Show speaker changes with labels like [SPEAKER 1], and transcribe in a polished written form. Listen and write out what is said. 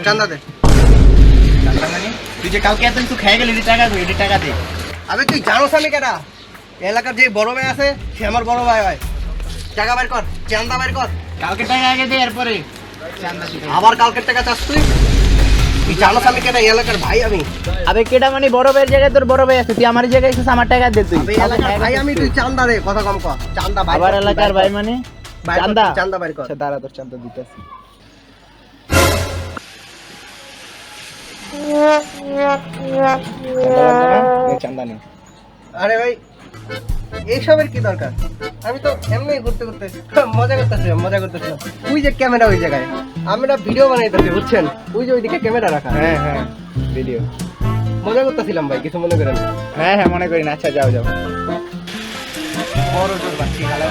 [SPEAKER 1] চান্দা দে।
[SPEAKER 2] চান্দা মানে তুই যে কালকে এত কিছু খেয়ে গেলি, টাকা দে, টাকা দে।
[SPEAKER 1] আবে তুই জানোস আমি কেডা? এলাকার যে বড় ভাই আছে সে আমার বড় ভাই হয়। টাকা বের কর, চান্দা বের কর।
[SPEAKER 2] কালকে টাকা আগে দে, এরপরে চান্দা দিতে।
[SPEAKER 1] আবার কালকের টাকা চাস তুই? তুই জানোস আমি কেডা? এলাকার ভাই আমি।
[SPEAKER 2] আবে কেডা মানে বড় ভাইয়ের জায়গায় তোর বড় ভাই আছে, তুই আমার জায়গায় এসেছিস, আমার টাকা দে তুই।
[SPEAKER 1] আবে এলাকার ভাই আমি, তুই চান্দা দে, কথা কম কর। চান্দা বাইর কর।
[SPEAKER 2] আবার এলাকার ভাই মানে
[SPEAKER 1] বাইর কর,
[SPEAKER 2] চান্দা?
[SPEAKER 1] চান্দা বাইর কর।
[SPEAKER 2] আচ্ছা দাঁড়া, তোর চান্দা দিতেছি। চান্দা নেই।
[SPEAKER 1] আরে ভাই এইসবের কি দরকার? আমি তো এমনি ঘুরতে ঘুরতে মজা করতেছিলাম। ওই যে ক্যামেরা ওই জায়গায়, আমরা ভিডিও বানাইতেছি বুঝছেন? ওই যে ওইদিকে ক্যামেরা রাখা।
[SPEAKER 2] হ্যাঁ ভিডিও।
[SPEAKER 1] মজা করতেছিলাম ভাই, কিছু মনে করেন না।
[SPEAKER 2] হ্যাঁ মনে করি না। আচ্ছা যাও।
[SPEAKER 1] বড় জোর পাচ্ছি, ভালো